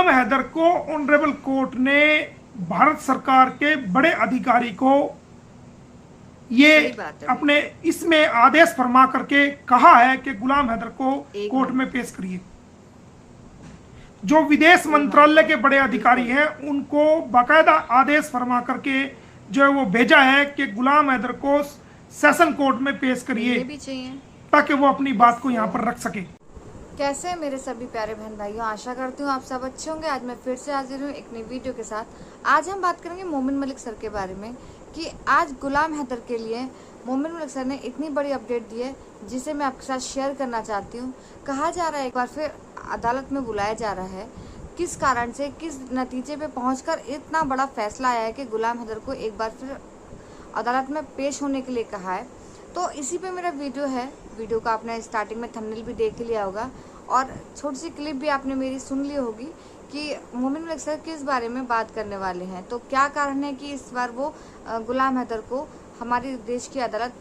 गुलाम हैदर को honourable court ने भारत सरकार के बड़े अधिकारी को ये अपने इसमें आदेश फरमा करके कहा है कि गुलाम हैदर को कोर्ट में पेश करिए। जो विदेश मंत्रालय के बड़े अधिकारी हैं उनको बाकायदा आदेश फरमा करके जो है वो भेजा है कि गुलाम हैदर को सेशन कोर्ट में पेश करिए ताकि वो अपनी बात को यहाँ पर रख सके। कैसे हैं मेरे सभी प्यारे बहन भाइयों, आशा करती हूँ आप सब अच्छे होंगे। आज मैं फिर से हाजिर हूँ एक नई वीडियो के साथ। आज हम बात करेंगे मोमिन मलिक सर के बारे में कि आज गुलाम हैदर के लिए मोमिन मलिक सर ने इतनी बड़ी अपडेट दी है जिसे मैं आपके साथ शेयर करना चाहती हूँ। कहा जा रहा है एक बार फिर अदालत में बुलाया जा रहा है, किस कारण से किस नतीजे पे पहुंचकर इतना बड़ा फैसला आया है कि गुलाम हैदर को एक बार फिर अदालत में पेश होने के लिए कहा है। तो इसी पे मेरा वीडियो है। वीडियो का आपने स्टार्टिंग में थंबनेल भी देख लिया होगा और छोटी सी क्लिप भी आपने मेरी सुन ली होगी कि मोमिन मलिक सर किस बारे में बात करने वाले हैं। तो क्या कारण है कि इस बार वो गुलाम हैदर को हमारे देश की अदालत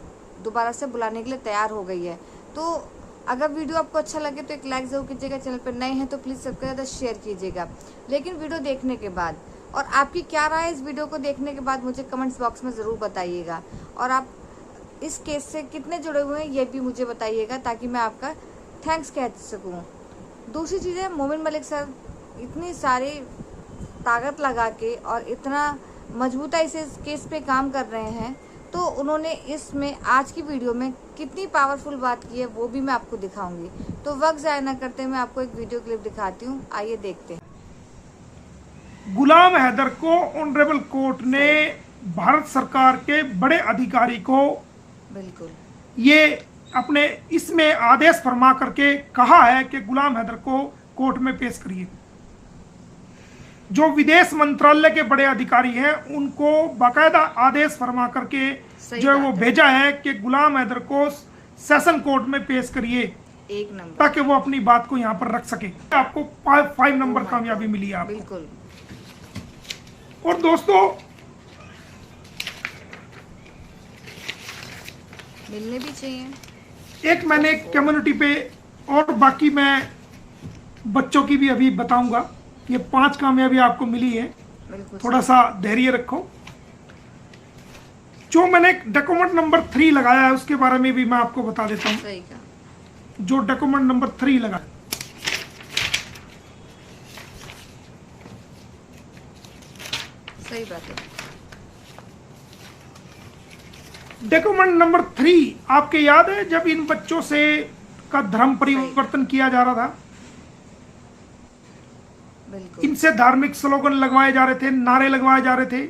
दोबारा से बुलाने के लिए तैयार हो गई है। तो अगर वीडियो आपको अच्छा लगे तो एक लाइक ज़रूर कीजिएगा, चैनल पर नए हैं तो प्लीज़ सब्सक्राइब और शेयर कीजिएगा। लेकिन वीडियो देखने के बाद और आपकी क्या राय है इस वीडियो को देखने के बाद मुझे कमेंट्स बॉक्स में ज़रूर बताइएगा। और आप इस केस से कितने जुड़े हुए हैं ये भी मुझे बताइएगा ताकि मैं आपका थैंक्स कह सकूँ। दूसरी चीज़ है, मोमिन मलिक सर इतनी सारी ताकत लगा के और इतना मजबूताई से इस केस पे काम कर रहे हैं, तो उन्होंने इसमें आज की वीडियो में कितनी पावरफुल बात की है वो भी मैं आपको दिखाऊंगी। तो वक्त ज़ाया ना करते मैं आपको एक वीडियो क्लिप दिखाती हूँ, आइए देखते हैं। गुलाम हैदर को ऑनरेबल कोर्ट ने भारत सरकार के बड़े अधिकारी को बिल्कुल ये अपने इसमें आदेश फरमा करके कहा है कि गुलाम हैदर को कोर्ट में पेश करिए। जो विदेश मंत्रालय के बड़े अधिकारी हैं उनको बाकायदा आदेश फरमा करके जो है वो भेजा है कि गुलाम हैदर को सेशन कोर्ट में पेश करिए एक नंबर, ताकि वो अपनी बात को यहाँ पर रख सके। आपको 5 नंबर कामयाबी मिली है आपको। बिल्कुल। और दोस्तों मिलने भी चाहिए। एक मैंने कम्युनिटी पे और बाकी मैं बच्चों की भी अभी बताऊंगा। ये 5 कामयाबी आपको मिली है, थोड़ा सा धैर्य रखो। जो मैंने डॉक्यूमेंट नंबर 3 लगाया है उसके बारे में भी मैं आपको बता देता हूँ। जो डॉक्यूमेंट नंबर 3 लगाया, सही बात है। डॉक्यूमेंट नंबर 3 आपके याद है जब इन बच्चों से का धर्म परिवर्तन किया जा रहा था, इनसे धार्मिक स्लोगन लगवाए जा रहे थे, नारे लगवाए जा रहे थे।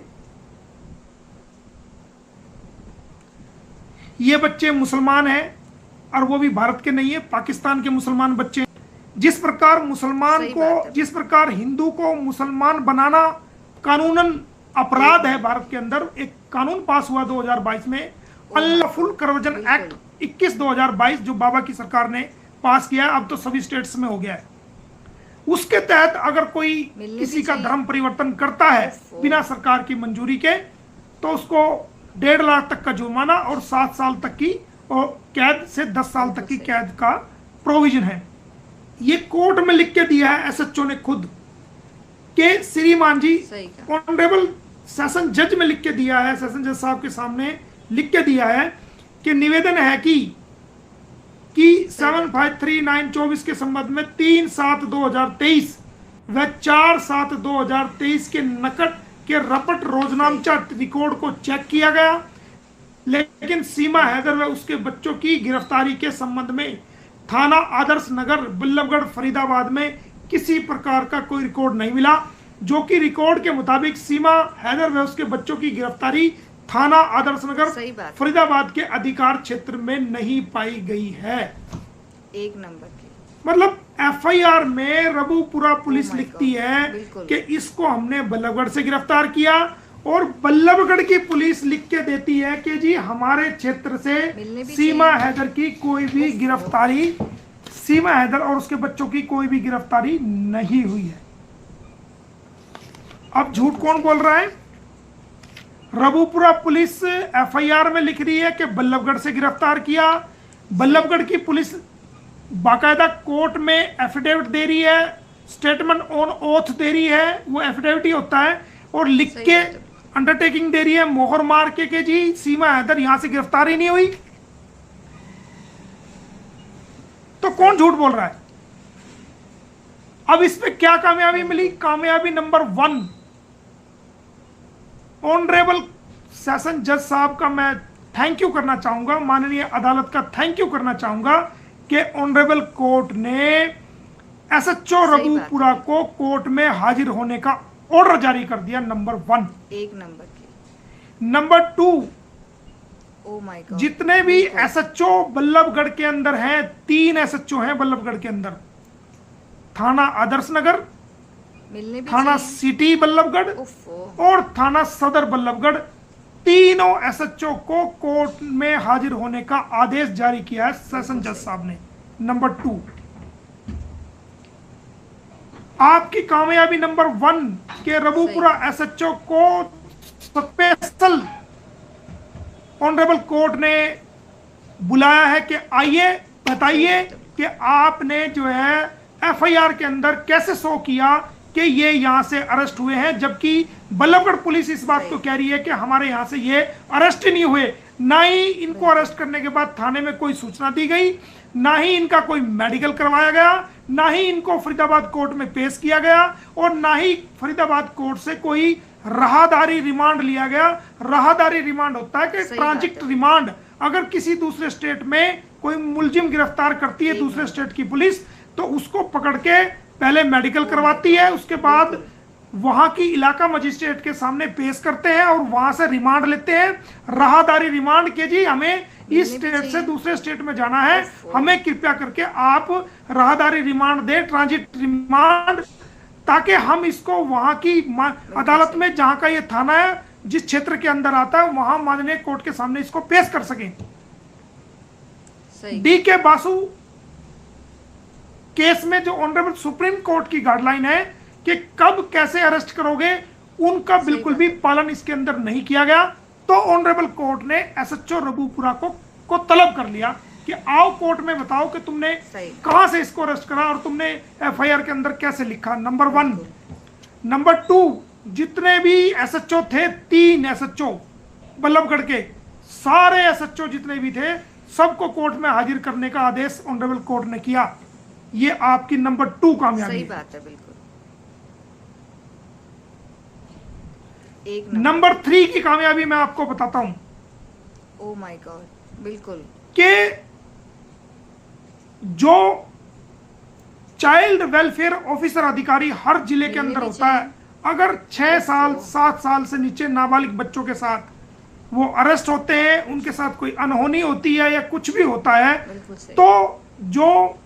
ये बच्चे मुसलमान हैं और वो भी भारत के नहीं है, पाकिस्तान के मुसलमान बच्चे हैं। जिस प्रकार मुसलमान को, जिस प्रकार हिंदू को मुसलमान बनाना कानूनन अपराध है, भारत के अंदर एक कानून पास हुआ 2022 में, अनलॉफुल कन्वर्जन एक्ट 21/2022 जो बाबा की सरकार ने पास किया है, अब तो सभी स्टेट्स में हो गया है। उसके तहत अगर कोई किसी का धर्म परिवर्तन करता है बिना सरकार की मंजूरी के, तो उसको 1.5 लाख तक का जुर्माना और 7 साल तक की और कैद से 10 साल तक की कैद का प्रोविजन है। ये कोर्ट में लिख के दिया है एसएचओ ने खुद के श्रीमान जी, ऑनरेबल सेशन जज में लिख के दिया है, सेशन जज साहब के सामने लिख के दिया है कि निवेदन है कि 7539/24 के संबंध में 3/7/2023 व 4/7/2023 के नकद के रपट रोजनामचा रिकॉर्ड को चेक किया गया, लेकिन सीमा हैदर व उसके बच्चों की गिरफ्तारी के संबंध में थाना आदर्श नगर बल्लभगढ़ फरीदाबाद में किसी प्रकार का कोई रिकॉर्ड नहीं मिला, जो कि रिकॉर्ड के मुताबिक सीमा हैदर व उसके बच्चों की गिरफ्तारी थाना आदर्श नगर फरीदाबाद के अधिकार क्षेत्र में नहीं पाई गई है। एक नंबर की मतलब एफआईआर में रबूपुरा पुलिस लिखती है कि इसको हमने बल्लभगढ़ से गिरफ्तार किया, और बल्लभगढ़ की पुलिस लिख के देती है कि जी हमारे क्षेत्र से सीमा हैदर की कोई भी गिरफ्तारी, सीमा हैदर और उसके बच्चों की कोई भी गिरफ्तारी नहीं हुई है। अब झूठ कौन बोल रहा है? रबूपुरा पुलिस एफआईआर में लिख रही है कि बल्लभगढ़ से गिरफ्तार किया। बल्लभगढ़ की पुलिस बाकायदा कोर्ट में एफिडेविट दे रही है स्टेटमेंट ऑन ओथ दे रही है, वो एफिडेविट होता है, और लिख सही के बात है। अंडरटेकिंग दे रही है, मोहर मार के जी सीमा हैदर यहां से गिरफ्तार ही नहीं हुई, तो कौन झूठ बोल रहा है? अब इस पे क्या कामयाबी मिली? कामयाबी नंबर 1, ऑनरेबल सेशन जज साहब का मैं थैंक यू करना चाहूंगा, माननीय अदालत का थैंक यू करना चाहूंगा कि ऑनरेबल कोर्ट ने एसएचओ सही रबूपुरा बात है। को कोर्ट में हाजिर होने का ऑर्डर जारी कर दिया, नंबर 1। एक नंबर की। नंबर 2, ओ माय गॉड, जितने भी एसएचओ बल्लभगढ़ के अंदर हैं, 3 एसएचओ हैं बल्लभगढ़ के अंदर, थाना आदर्श नगर, मिलने भी थाना चाहिए। सिटी बल्लभगढ़ उफ़, और थाना सदर बल्लभगढ़, तीनों एसएचओ को कोर्ट में हाजिर होने का आदेश जारी किया है सेशन जज साहब ने। नंबर 2, आपकी कामयाबी नंबर 1 के रबूपुरा एसएचओ को स्पेशल ऑनरेबल कोर्ट ने बुलाया है कि आइए बताइए कि आपने जो है एफआईआर के अंदर कैसे शो किया कि ये यहां से अरेस्ट हुए हैं, जबकि बल्लभगढ़ पुलिस इस बात को कह रही है कि हमारे यहां से ये अरेस्ट ही नहीं हुए, ना ही इनको अरेस्ट करने के बाद थाने में कोई सूचना दी गई, ना ही इनका कोई मेडिकल करवाया गया, ना ही इनको फरीदाबाद कोर्ट में पेश किया गया, और ना ही फरीदाबाद कोर्ट से कोई राहदारी रिमांड लिया गया। राहदारी रिमांड होता है कि सही ट्रांजिट बात है। रिमांड, अगर किसी दूसरे स्टेट में कोई मुलजिम गिरफ्तार करती है दूसरे स्टेट की पुलिस, तो उसको पकड़ के पहले मेडिकल करवाती है, उसके बाद वहां की इलाका मजिस्ट्रेट के सामने पेश करते हैं और वहां से रिमांड लेते हैं। राहदारी रिमांड के जी हमें इस स्टेट से दूसरे स्टेट में जाना है, हमें कृपया करके आप राहदारी रिमांड दे, ट्रांजिट रिमांड, ताकि हम इसको वहां की अदालत में, जहां का ये थाना है, जिस क्षेत्र के अंदर आता है, वहां माननीय कोर्ट के सामने इसको पेश कर सकें। सही। डी के बासु केस में जो ऑनरेबल सुप्रीम कोर्ट की गाइडलाइन है कि कब कैसे अरेस्ट करोगे, उनका बिल्कुल भी पालन इसके अंदर नहीं किया गया, तो ऑनरेबल कोर्ट ने एसएचओ रबूपुरा को तलब कर लिया कि आओ कोर्ट में बताओ कि तुमने कहां से इसको अरेस्ट करा और तुमने एफआईआर के अंदर कैसे लिखा। नंबर 1। नंबर 2, जितने भी एसएचओ थे, 3 एसएचओ बल्लभगढ़ के, सारे एसएचओ जितने भी थे, सबको कोर्ट में हाजिर करने का आदेश ऑनरेबल कोर्ट ने किया। ये आपकी नंबर 2 कामयाबी सही है। बात है, बिल्कुल। एक नंबर 3 की कामयाबी मैं आपको बताता हूं ओ माय गॉड, बिल्कुल। कि जो चाइल्ड वेलफेयर ऑफिसर अधिकारी हर जिले के अंदर होता है, अगर 6 साल 7 साल से नीचे नाबालिग बच्चों के साथ वो अरेस्ट होते हैं, उनके साथ कोई अनहोनी होती है या कुछ भी होता है, तो जो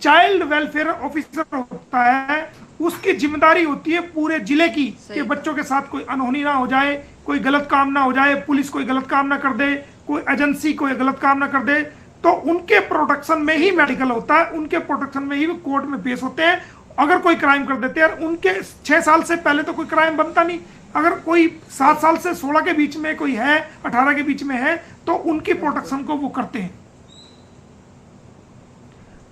चाइल्ड वेलफेयर ऑफिसर होता है उसकी जिम्मेदारी होती है पूरे जिले की कि बच्चों के साथ कोई अनहोनी ना हो जाए, कोई गलत काम ना हो जाए, पुलिस कोई गलत काम ना कर दे, कोई एजेंसी कोई गलत काम ना कर दे, तो उनके प्रोटेक्शन में ही मेडिकल होता है, उनके प्रोटेक्शन में ही वो कोर्ट में पेश होते हैं। अगर कोई क्राइम कर देते हैं, उनके 6 साल से पहले तो कोई क्राइम बनता नहीं, अगर कोई 7 साल से 16 के बीच में कोई है, 18 के बीच में है, तो उनकी प्रोटेक्शन को वो करते हैं।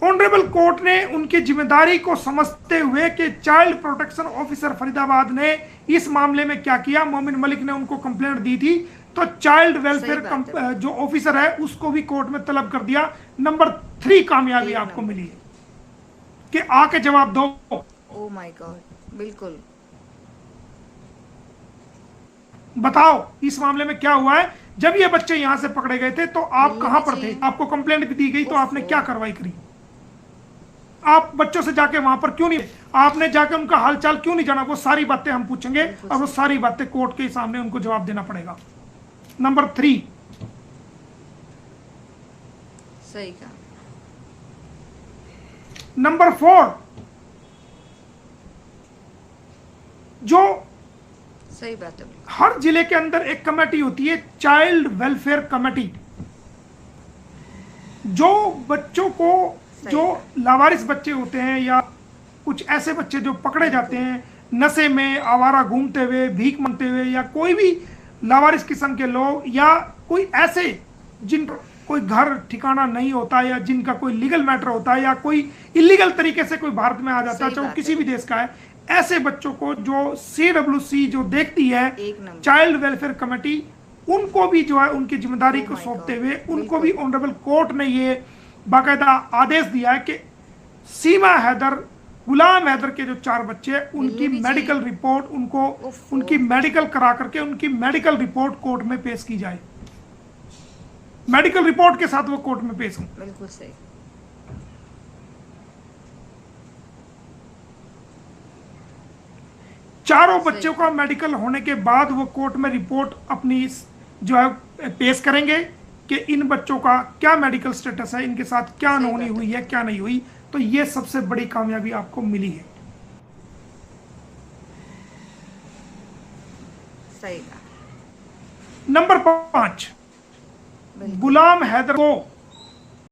ऑनरेबल कोर्ट ने उनकी जिम्मेदारी को समझते हुए कि चाइल्ड प्रोटेक्शन ऑफिसर फरीदाबाद ने इस मामले में क्या किया, मोमिन मलिक ने उनको कंप्लेंट दी थी, तो चाइल्ड वेलफेयर जो ऑफिसर है उसको भी कोर्ट में तलब कर दिया। नंबर 3 कामयाबी आपको मिली है कि आके जवाब दो। ओ माय गॉड, बिल्कुल। बताओ इस मामले में क्या हुआ है। जब ये बच्चे यहां से पकड़े गए थे तो आप कहां पर थे? आपको कंप्लेंट भी दी गई तो आपने क्या कार्रवाई करी? आप बच्चों से जाके वहां पर क्यों नहीं, आपने जाके उनका हालचाल क्यों नहीं जाना? वो सारी बातें हम पूछेंगे और वो सारी बातें कोर्ट के सामने उनको जवाब देना पड़ेगा। नंबर 3, सही कहा। नंबर 4, जो सही बात है, हर जिले के अंदर एक कमेटी होती है, चाइल्ड वेलफेयर कमेटी, जो बच्चों को, जो लावारिस बच्चे होते हैं या कुछ ऐसे बच्चे जो पकड़े जाते हैं नशे में, आवारा घूमते हुए, भीख मांगते हुए, या कोई भी लावारिस किस्म के लोग, या कोई ऐसे जिनको कोई घर ठिकाना नहीं होता, या जिनका कोई लीगल मैटर होता है, या कोई इलीगल तरीके से कोई भारत में आ जाता है, चाहे वो किसी भी देश का है, ऐसे बच्चों को जो CWC जो देखती है, चाइल्ड वेलफेयर कमेटी, उनको भी जो है उनकी जिम्मेदारी को सौंपते हुए उनको भी ऑनरेबल कोर्ट ने ये बाकायदा आदेश दिया है कि सीमा हैदर, गुलाम हैदर के जो 4 बच्चे हैं, उनकी मेडिकल रिपोर्ट, उनको उनकी मेडिकल करा करके उनकी मेडिकल रिपोर्ट कोर्ट में पेश की जाए। मेडिकल रिपोर्ट के साथ वो कोर्ट में पेश हो। बिल्कुल सही। चारों बच्चों का मेडिकल होने के बाद वो कोर्ट में रिपोर्ट अपनी जो है पेश करेंगे कि इन बच्चों का क्या मेडिकल स्टेटस है, इनके साथ क्या अनहोनी हुई है, क्या नहीं हुई। तो ये सबसे बड़ी कामयाबी आपको मिली है। सही कहा। नंबर 5, गुलाम हैदर को